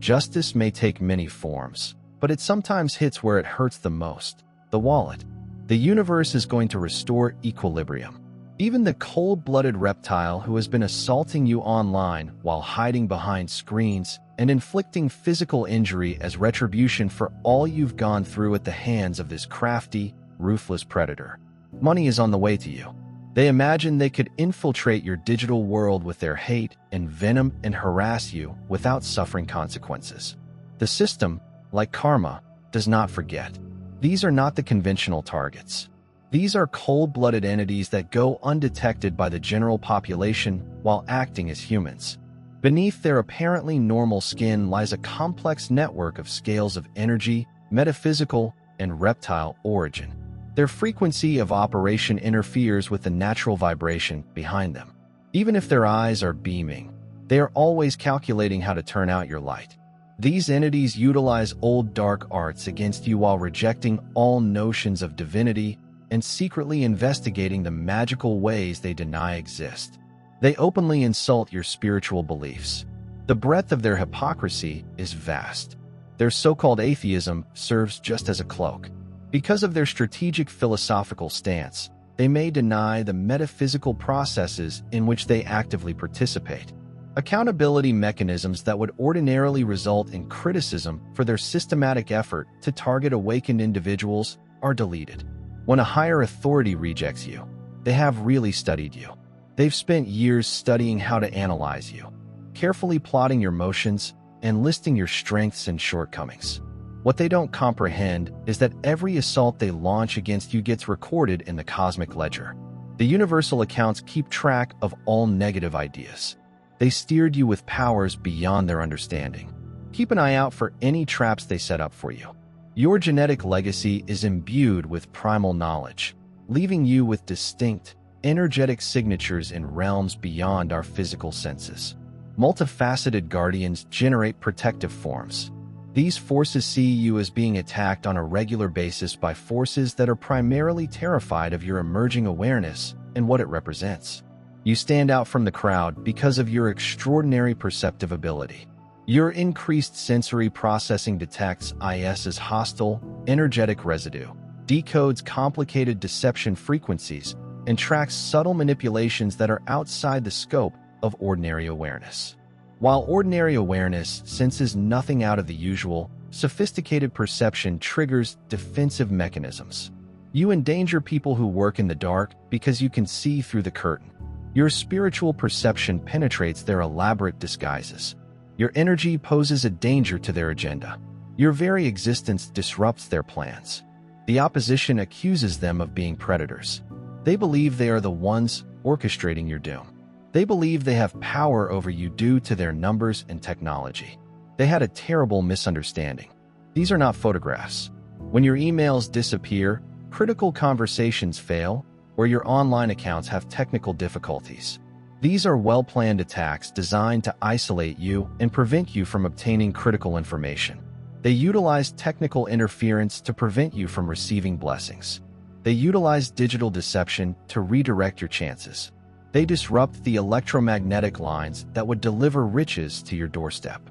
Justice may take many forms, but it sometimes hits where it hurts the most, the wallet. The universe is going to restore equilibrium. Even the cold-blooded reptile who has been assaulting you online while hiding behind screens and inflicting physical injury as retribution for all you've gone through at the hands of this crafty, ruthless predator. Money is on the way to you. They imagine they could infiltrate your digital world with their hate and venom and harass you without suffering consequences. The system, like karma, does not forget. These are not the conventional targets. These are cold-blooded entities that go undetected by the general population while acting as humans. Beneath their apparently normal skin lies a complex network of scales of energy, metaphysical, and reptile origin. Their frequency of operation interferes with the natural vibration behind them. Even if their eyes are beaming, they are always calculating how to turn out your light. These entities utilize old dark arts against you while rejecting all notions of divinity and secretly investigating the magical ways they deny exist. They openly insult your spiritual beliefs. The breadth of their hypocrisy is vast. Their so-called atheism serves just as a cloak. Because of their strategic philosophical stance, they may deny the metaphysical processes in which they actively participate. Accountability mechanisms that would ordinarily result in criticism for their systematic effort to target awakened individuals are deleted. When a higher authority rejects you, they have really studied you. They've spent years studying how to analyze you, carefully plotting your motions and listing your strengths and shortcomings. What they don't comprehend is that every assault they launch against you gets recorded in the cosmic ledger. The universal accounts keep track of all negative ideas. They steered you with powers beyond their understanding. Keep an eye out for any traps they set up for you. Your genetic legacy is imbued with primal knowledge, leaving you with distinct, energetic signatures in realms beyond our physical senses. Multifaceted guardians generate protective forms. These forces see you as being attacked on a regular basis by forces that are primarily terrified of your emerging awareness and what it represents. You stand out from the crowd because of your extraordinary perceptive ability. Your increased sensory processing detects IS's hostile, energetic residue, decodes complicated deception frequencies, and tracks subtle manipulations that are outside the scope of ordinary awareness. While ordinary awareness senses nothing out of the usual, sophisticated perception triggers defensive mechanisms. You endanger people who work in the dark because you can see through the curtain. Your spiritual perception penetrates their elaborate disguises. Your energy poses a danger to their agenda. Your very existence disrupts their plans. The opposition accuses them of being predators. They believe they are the ones orchestrating your doom. They believe they have power over you due to their numbers and technology. They had a terrible misunderstanding. These are not photographs. When your emails disappear, critical conversations fail, or your online accounts have technical difficulties. These are well-planned attacks designed to isolate you and prevent you from obtaining critical information. They utilize technical interference to prevent you from receiving blessings. They utilize digital deception to redirect your chances. They disrupt the electromagnetic lines that would deliver riches to your doorstep.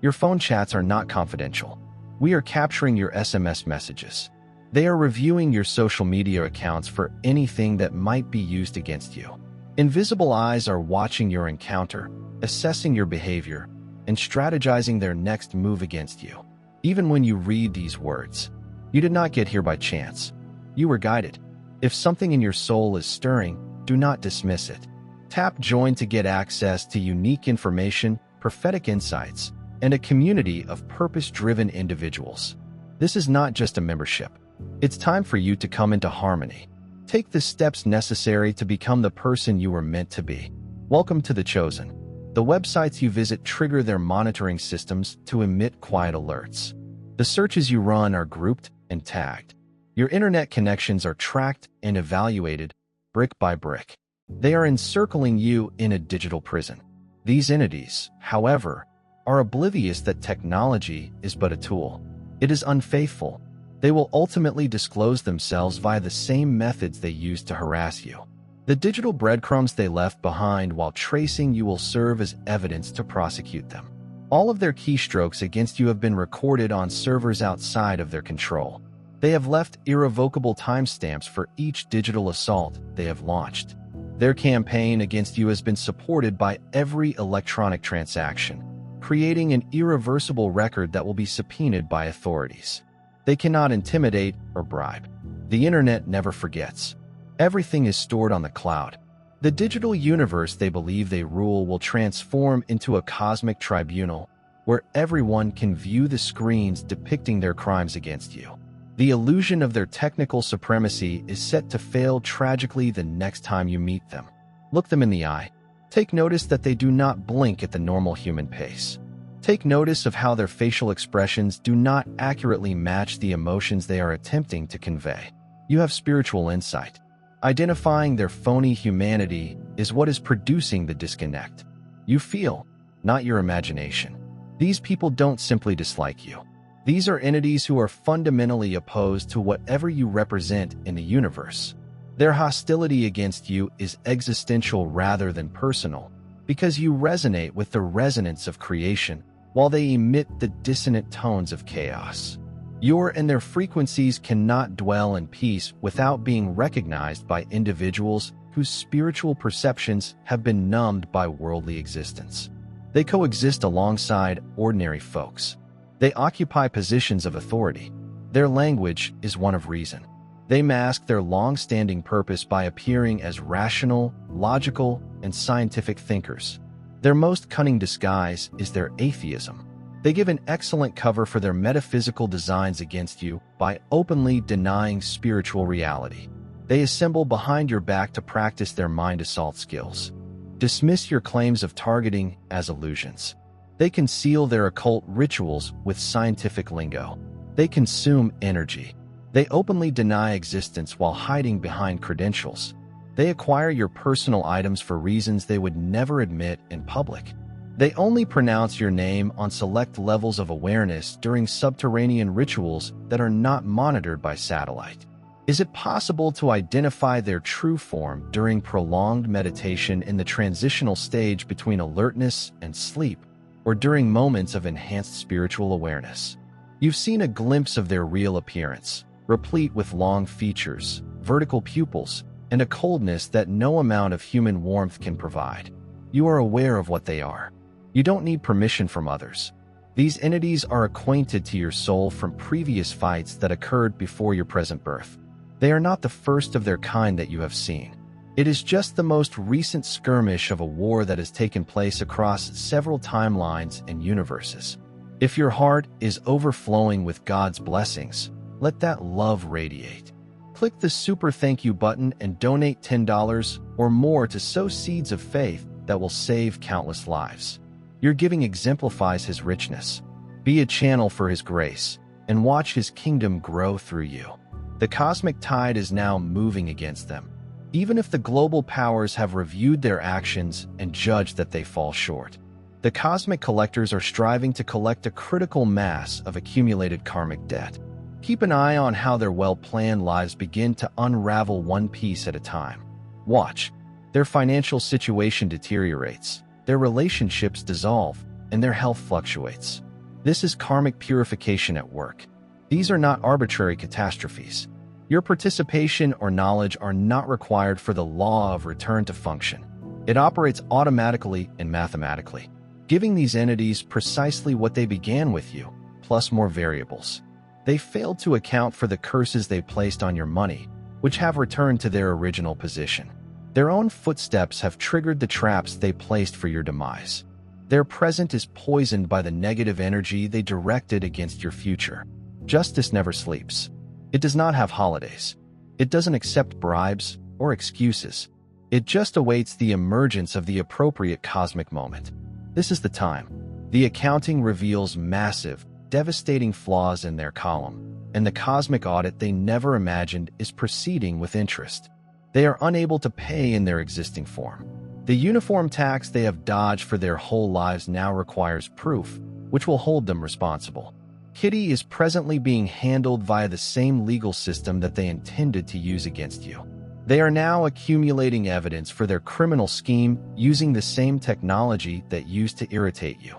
Your phone chats are not confidential. We are capturing your SMS messages. They are reviewing your social media accounts for anything that might be used against you. Invisible eyes are watching your encounter, assessing your behavior, and strategizing their next move against you. Even when you read these words, you did not get here by chance. You were guided. If something in your soul is stirring, do not dismiss it. Tap Join to get access to unique information, prophetic insights, and a community of purpose-driven individuals. This is not just a membership. It's time for you to come into harmony. Take the steps necessary to become the person you were meant to be. Welcome to The Chosen. The websites you visit trigger their monitoring systems to emit quiet alerts. The searches you run are grouped and tagged. Your internet connections are tracked and evaluated brick by brick. They are encircling you in a digital prison. These entities, however, are oblivious that technology is but a tool. It is unfaithful. They will ultimately disclose themselves via the same methods they used to harass you. The digital breadcrumbs they left behind while tracing you will serve as evidence to prosecute them. All of their keystrokes against you have been recorded on servers outside of their control. They have left irrevocable timestamps for each digital assault they have launched. Their campaign against you has been supported by every electronic transaction, creating an irreversible record that will be subpoenaed by authorities. They cannot intimidate or bribe. The internet never forgets. Everything is stored on the cloud. The digital universe they believe they rule will transform into a cosmic tribunal where everyone can view the screens depicting their crimes against you. The illusion of their technical supremacy is set to fail tragically the next time you meet them. Look them in the eye. Take notice that they do not blink at the normal human pace. Take notice of how their facial expressions do not accurately match the emotions they are attempting to convey. You have spiritual insight. Identifying their phony humanity is what is producing the disconnect. You feel, not your imagination. These people don't simply dislike you. These are entities who are fundamentally opposed to whatever you represent in the universe. Their hostility against you is existential rather than personal, because you resonate with the resonance of creation while they emit the dissonant tones of chaos. Your and their frequencies cannot dwell in peace without being recognized by individuals whose spiritual perceptions have been numbed by worldly existence. They coexist alongside ordinary folks. They occupy positions of authority. Their language is one of reason. They mask their long-standing purpose by appearing as rational, logical, and scientific thinkers. Their most cunning disguise is their atheism. They give an excellent cover for their metaphysical designs against you by openly denying spiritual reality. They assemble behind your back to practice their mind assault skills. Dismiss your claims of targeting as illusions. They conceal their occult rituals with scientific lingo. They consume energy. They openly deny existence while hiding behind credentials. They acquire your personal items for reasons they would never admit in public. They only pronounce your name on select levels of awareness during subterranean rituals that are not monitored by satellite. Is it possible to identify their true form during prolonged meditation in the transitional stage between alertness and sleep, or during moments of enhanced spiritual awareness? You've seen a glimpse of their real appearance, replete with long features, vertical pupils, and a coldness that no amount of human warmth can provide. You are aware of what they are. You don't need permission from others. These entities are acquainted to your soul from previous fights that occurred before your present birth. They are not the first of their kind that you have seen. It is just the most recent skirmish of a war that has taken place across several timelines and universes. If your heart is overflowing with God's blessings, let that love radiate. Click the super thank you button and donate $10 or more to sow seeds of faith that will save countless lives. Your giving exemplifies His richness. Be a channel for His grace and watch His kingdom grow through you. The cosmic tide is now moving against them, even if the global powers have reviewed their actions and judged that they fall short. The cosmic collectors are striving to collect a critical mass of accumulated karmic debt. Keep an eye on how their well-planned lives begin to unravel one piece at a time. Watch. Their financial situation deteriorates, their relationships dissolve, and their health fluctuates. This is karmic purification at work. These are not arbitrary catastrophes. Your participation or knowledge are not required for the law of return to function. It operates automatically and mathematically, giving these entities precisely what they began with you, plus more variables. They failed to account for the curses they placed on your money, which have returned to their original position. Their own footsteps have triggered the traps they placed for your demise. Their present is poisoned by the negative energy they directed against your future. Justice never sleeps. It does not have holidays. It doesn't accept bribes or excuses. It just awaits the emergence of the appropriate cosmic moment. This is the time. The accounting reveals massive, devastating flaws in their column, and the cosmic audit they never imagined is proceeding with interest. They are unable to pay in their existing form. The uniform tax they have dodged for their whole lives now requires proof, which will hold them responsible. Kitty is presently being handled via the same legal system that they intended to use against you. They are now accumulating evidence for their criminal scheme using the same technology that used to irritate you.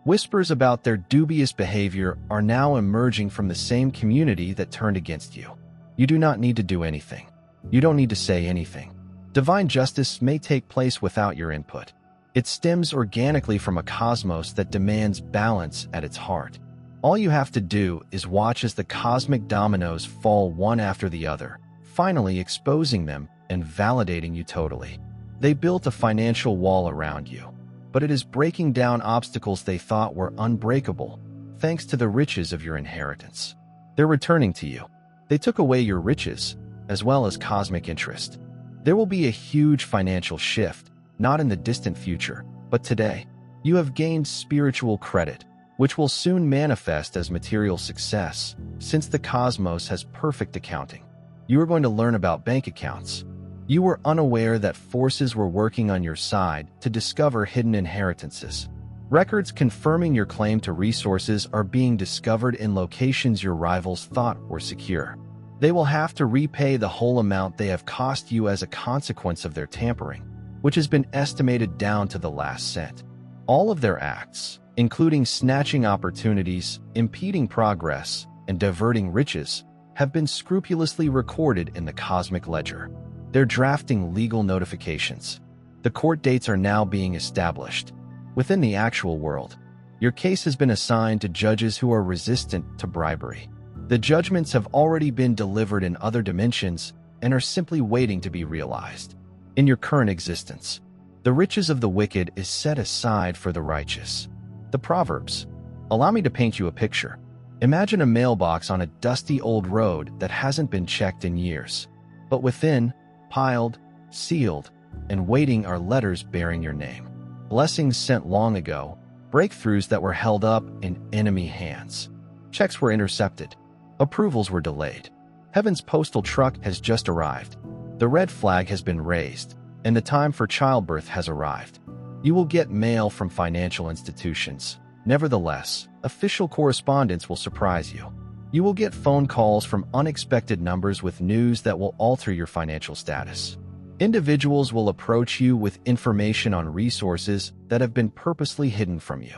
Whispers about their dubious behavior are now emerging from the same community that turned against you. You do not need to do anything. You don't need to say anything. Divine justice may take place without your input. It stems organically from a cosmos that demands balance at its heart. All you have to do is watch as the cosmic dominoes fall one after the other, finally exposing them and validating you totally. They built a financial wall around you, but it is breaking down obstacles they thought were unbreakable, thanks to the riches of your inheritance. They're returning to you. They took away your riches, as well as cosmic interest. There will be a huge financial shift, not in the distant future, but today. You have gained spiritual credit, which will soon manifest as material success, since the cosmos has perfect accounting. You are going to learn about bank accounts. You were unaware that forces were working on your side to discover hidden inheritances. Records confirming your claim to resources are being discovered in locations your rivals thought were secure. They will have to repay the whole amount they have cost you as a consequence of their tampering, which has been estimated down to the last cent. All of their acts, including snatching opportunities, impeding progress, and diverting riches, have been scrupulously recorded in the cosmic ledger. They're drafting legal notifications. The court dates are now being established. Within the actual world, your case has been assigned to judges who are resistant to bribery. The judgments have already been delivered in other dimensions and are simply waiting to be realized. In your current existence, the riches of the wicked is set aside for the righteous. The Proverbs. Allow me to paint you a picture. Imagine a mailbox on a dusty old road that hasn't been checked in years. But within, piled, sealed, and waiting are letters bearing your name. Blessings sent long ago, breakthroughs that were held up in enemy hands. Checks were intercepted. Approvals were delayed. Heaven's postal truck has just arrived. The red flag has been raised, and the time for childbirth has arrived. You will get mail from financial institutions. Nevertheless, official correspondence will surprise you. You will get phone calls from unexpected numbers with news that will alter your financial status. Individuals will approach you with information on resources that have been purposely hidden from you.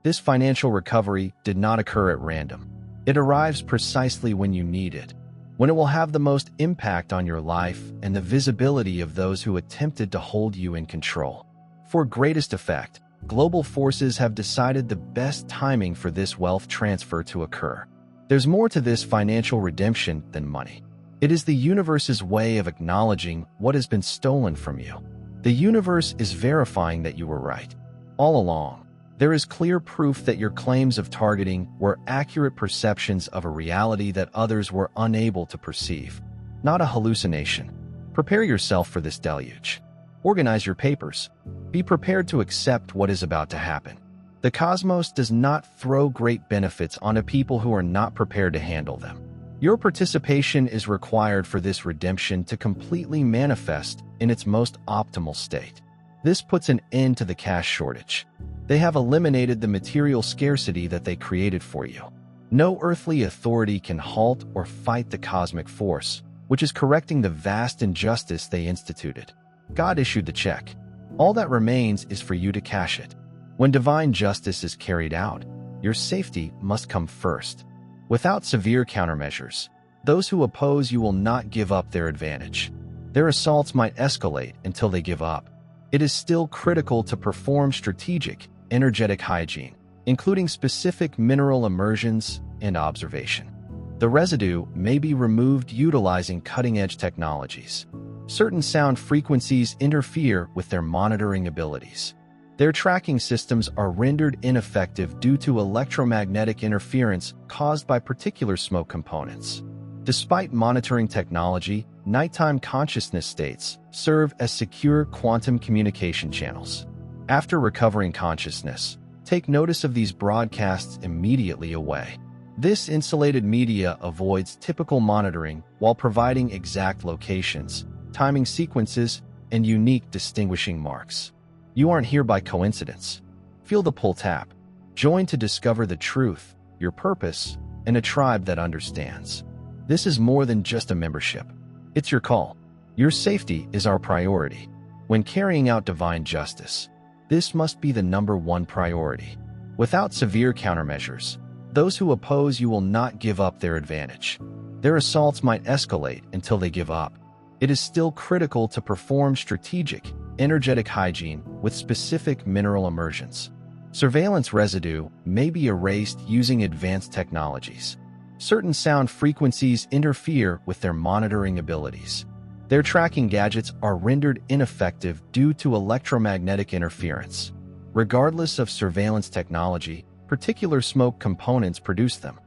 This financial recovery did not occur at random. It arrives precisely when you need it, when it will have the most impact on your life and the visibility of those who attempted to hold you in control. For greatest effect, global forces have decided the best timing for this wealth transfer to occur. There's more to this financial redemption than money. It is the universe's way of acknowledging what has been stolen from you. The universe is verifying that you were right. All along, there is clear proof that your claims of targeting were accurate perceptions of a reality that others were unable to perceive, not a hallucination. Prepare yourself for this deluge. Organize your papers. Be prepared to accept what is about to happen. The cosmos does not throw great benefits onto people who are not prepared to handle them. Your participation is required for this redemption to completely manifest in its most optimal state. This puts an end to the cash shortage. They have eliminated the material scarcity that they created for you. No earthly authority can halt or fight the cosmic force, which is correcting the vast injustice they instituted. God issued the check. All that remains is for you to cash it. When divine justice is carried out, your safety must come first. Without severe countermeasures, those who oppose you will not give up their advantage. Their assaults might escalate until they give up. It is still critical to perform strategic, energetic hygiene, including specific mineral immersions and observation. The residue may be removed utilizing cutting-edge technologies. Certain sound frequencies interfere with their monitoring abilities. Their tracking systems are rendered ineffective due to electromagnetic interference caused by particular smoke components. Despite monitoring technology, nighttime consciousness states serve as secure quantum communication channels. After recovering consciousness, take notice of these broadcasts immediately away. This insulated media avoids typical monitoring while providing exact locations, timing sequences, and unique distinguishing marks. You aren't here by coincidence. Feel the pull tap. Join to discover the truth, your purpose, and a tribe that understands. This is more than just a membership. It's your call. Your safety is our priority. When carrying out divine justice, this must be the #1 priority. Without severe countermeasures, those who oppose you will not give up their advantage. Their assaults might escalate until they give up. It is still critical to perform strategic, energetic hygiene with specific mineral immersions. Surveillance residue may be erased using advanced technologies. Certain sound frequencies interfere with their monitoring abilities. Their tracking gadgets are rendered ineffective due to electromagnetic interference. Regardless of surveillance technology, particular smoke components produce them.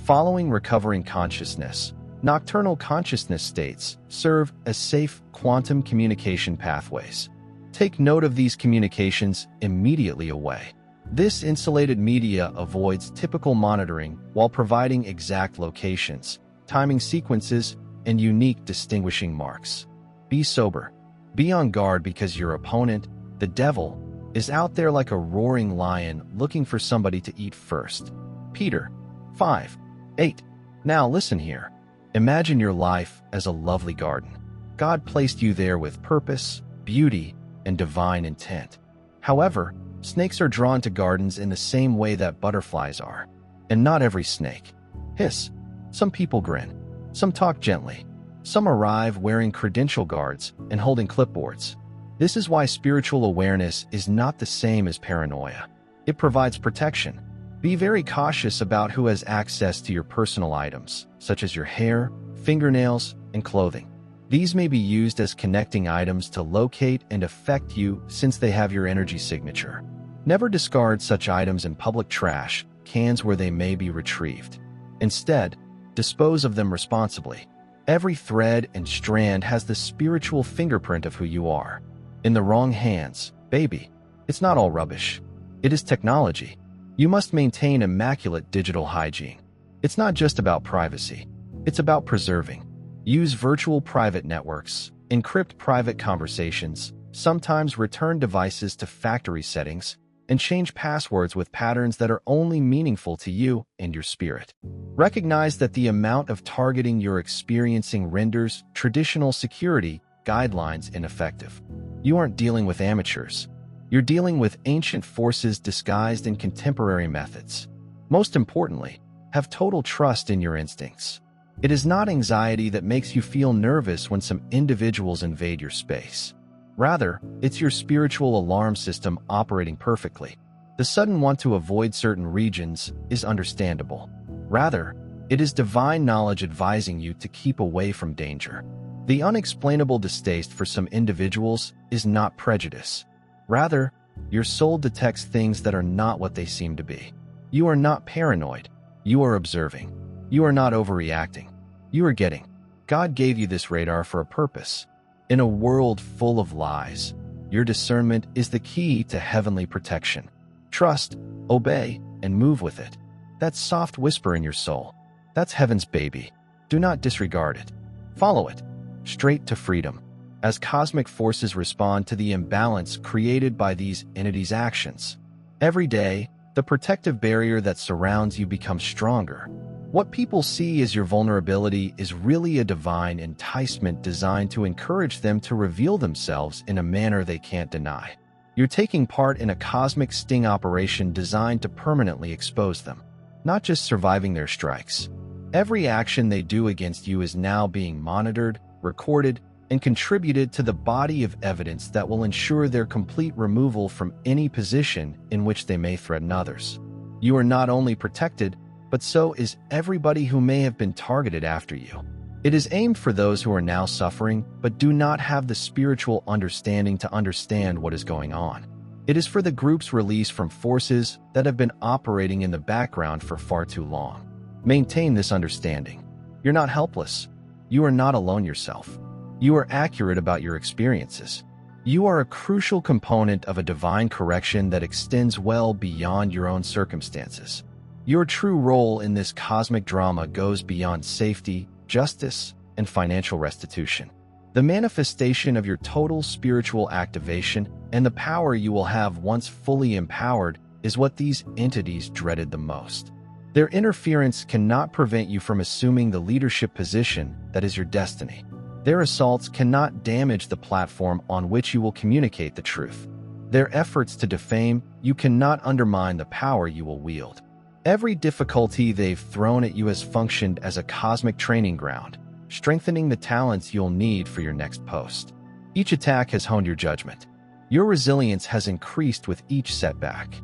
Following recovering consciousness, nocturnal consciousness states serve as safe quantum communication pathways. Take note of these communications immediately away. This insulated media avoids typical monitoring while providing exact locations, timing sequences, and unique distinguishing marks. Be sober. Be on guard because your opponent, the devil, is out there like a roaring lion looking for somebody to eat first. Peter 5:8. Now listen here. Imagine your life as a lovely garden. God placed you there with purpose, beauty, and divine intent. However, snakes are drawn to gardens in the same way that butterflies are. And not every snake hiss. Some people grin. Some talk gently. Some arrive wearing credential guards and holding clipboards. This is why spiritual awareness is not the same as paranoia. It provides protection. Be very cautious about who has access to your personal items, such as your hair, fingernails, and clothing. These may be used as connecting items to locate and affect you since they have your energy signature. Never discard such items in public trash cans where they may be retrieved. Instead, dispose of them responsibly. Every thread and strand has the spiritual fingerprint of who you are. In the wrong hands, baby, it's not all rubbish. It is technology. You must maintain immaculate digital hygiene. It's not just about privacy. It's about preserving. Use virtual private networks, encrypt private conversations, sometimes return devices to factory settings, and change passwords with patterns that are only meaningful to you and your spirit. Recognize that the amount of targeting you're experiencing renders traditional security guidelines ineffective. You aren't dealing with amateurs. You're dealing with ancient forces disguised in contemporary methods. Most importantly, have total trust in your instincts. It is not anxiety that makes you feel nervous when some individuals invade your space. Rather, it's your spiritual alarm system operating perfectly. The sudden want to avoid certain regions is understandable. Rather, it is divine knowledge advising you to keep away from danger. The unexplainable distaste for some individuals is not prejudice. Rather, your soul detects things that are not what they seem to be. You are not paranoid. You are observing. You are not overreacting. You are getting. God gave you this radar for a purpose. In a world full of lies, your discernment is the key to heavenly protection. Trust, obey, and move with it. That soft whisper in your soul, that's heaven's baby. Do not disregard it. Follow it, straight to freedom. As cosmic forces respond to the imbalance created by these entities' actions. Every day, the protective barrier that surrounds you becomes stronger. What people see as your vulnerability is really a divine enticement designed to encourage them to reveal themselves in a manner they can't deny. You're taking part in a cosmic sting operation designed to permanently expose them, not just surviving their strikes. Every action they do against you is now being monitored, recorded, and contributed to the body of evidence that will ensure their complete removal from any position in which they may threaten others. You are not only protected, but so is everybody who may have been targeted after you. It is aimed for those who are now suffering but do not have the spiritual understanding to understand what is going on. It is for the groups released from forces that have been operating in the background for far too long. Maintain this understanding. You're not helpless. You are not alone yourself. You are accurate about your experiences. You are a crucial component of a divine correction that extends well beyond your own circumstances. Your true role in this cosmic drama goes beyond safety, justice, and financial restitution. The manifestation of your total spiritual activation and the power you will have once fully empowered is what these entities dreaded the most. Their interference cannot prevent you from assuming the leadership position that is your destiny. Their assaults cannot damage the platform on which you will communicate the truth. Their efforts to defame you cannot undermine the power you will wield. Every difficulty they've thrown at you has functioned as a cosmic training ground, strengthening the talents you'll need for your next post. Each attack has honed your judgment. Your resilience has increased with each setback.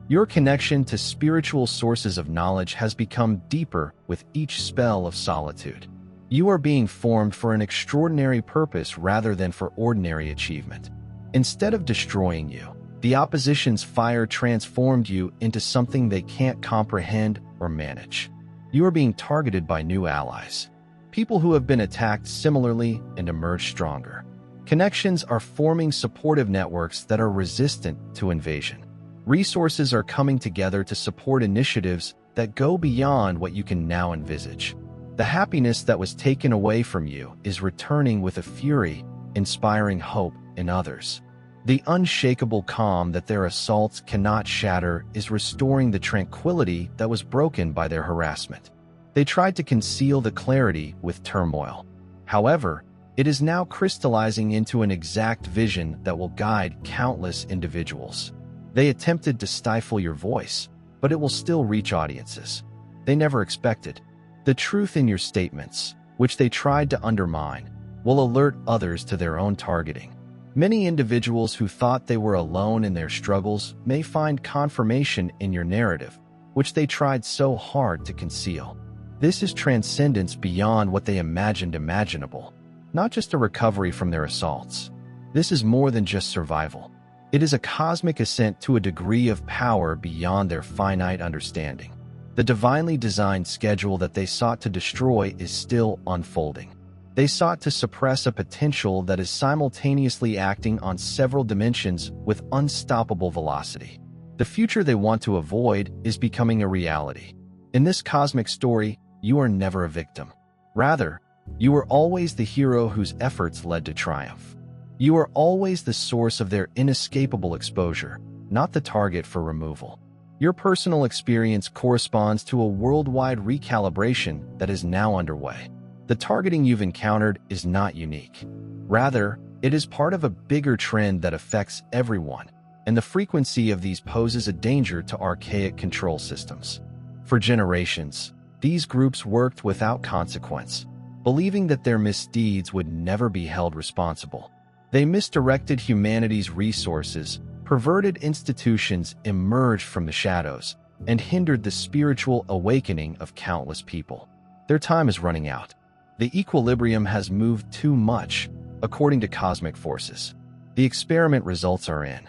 Your connection to spiritual sources of knowledge has become deeper with each spell of solitude. You are being formed for an extraordinary purpose rather than for ordinary achievement. Instead of destroying you, the opposition's fire transformed you into something they can't comprehend or manage. You are being targeted by new allies, people who have been attacked similarly and emerged stronger. Connections are forming supportive networks that are resistant to invasion. Resources are coming together to support initiatives that go beyond what you can now envisage. The happiness that was taken away from you is returning with a fury, inspiring hope in others. The unshakable calm that their assaults cannot shatter is restoring the tranquility that was broken by their harassment. They tried to conceal the clarity with turmoil. However, it is now crystallizing into an exact vision that will guide countless individuals. They attempted to stifle your voice, but it will still reach audiences they never expected. The truth in your statements, which they tried to undermine, will alert others to their own targeting. Many individuals who thought they were alone in their struggles may find confirmation in your narrative, which they tried so hard to conceal. This is transcendence beyond what they imagined imaginable, not just a recovery from their assaults. This is more than just survival. It is a cosmic ascent to a degree of power beyond their finite understanding. The divinely designed schedule that they sought to destroy is still unfolding. They sought to suppress a potential that is simultaneously acting on several dimensions with unstoppable velocity. The future they want to avoid is becoming a reality. In this cosmic story, you are never a victim. Rather, you are always the hero whose efforts led to triumph. You are always the source of their inescapable exposure, not the target for removal. Your personal experience corresponds to a worldwide recalibration that is now underway. The targeting you've encountered is not unique. Rather, it is part of a bigger trend that affects everyone, and the frequency of these poses a danger to archaic control systems. For generations, these groups worked without consequence, believing that their misdeeds would never be held responsible. They misdirected humanity's resources, perverted institutions emerged from the shadows, and hindered the spiritual awakening of countless people. Their time is running out. The equilibrium has moved too much, according to cosmic forces. The experiment results are in.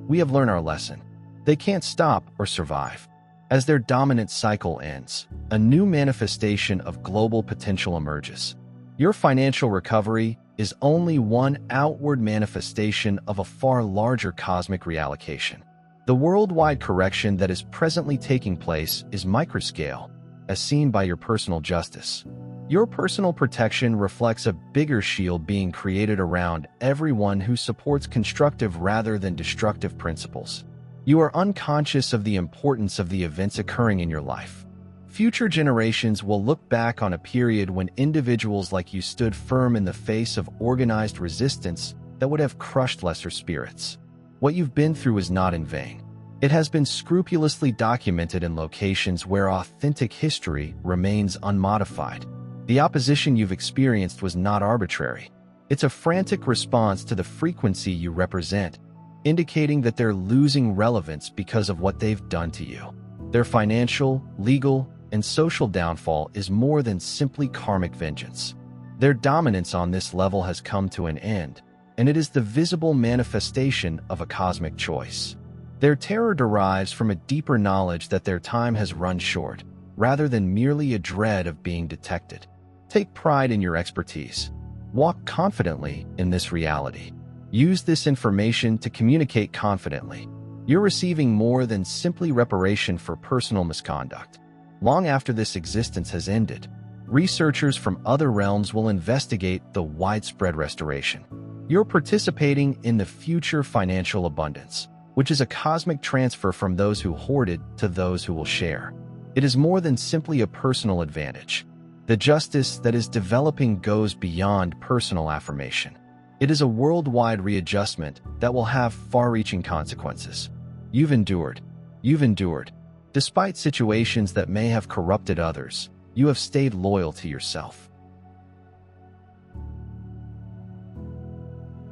We have learned our lesson. They can't stop or survive. As their dominant cycle ends, a new manifestation of global potential emerges. Your financial recovery is only one outward manifestation of a far larger cosmic reallocation. The worldwide correction that is presently taking place is microscale, as seen by your personal justice. Your personal protection reflects a bigger shield being created around everyone who supports constructive rather than destructive principles. You are unconscious of the importance of the events occurring in your life. Future generations will look back on a period when individuals like you stood firm in the face of organized resistance that would have crushed lesser spirits. What you've been through is not in vain. It has been scrupulously documented in locations where authentic history remains unmodified. The opposition you've experienced was not arbitrary. It's a frantic response to the frequency you represent, indicating that they're losing relevance because of what they've done to you. Their financial, legal, and social downfall is more than simply karmic vengeance. Their dominance on this level has come to an end, and it is the visible manifestation of a cosmic choice. Their terror derives from a deeper knowledge that their time has run short, rather than merely a dread of being detected. Take pride in your expertise. Walk confidently in this reality. Use this information to communicate confidently. You're receiving more than simply reparation for personal misconduct. Long after this existence has ended, researchers from other realms will investigate the widespread restoration. You're participating in the future financial abundance, which is a cosmic transfer from those who hoarded to those who will share. It is more than simply a personal advantage. The justice that is developing goes beyond personal affirmation. It is a worldwide readjustment that will have far-reaching consequences. You've endured. You've endured. Despite situations that may have corrupted others, you have stayed loyal to yourself.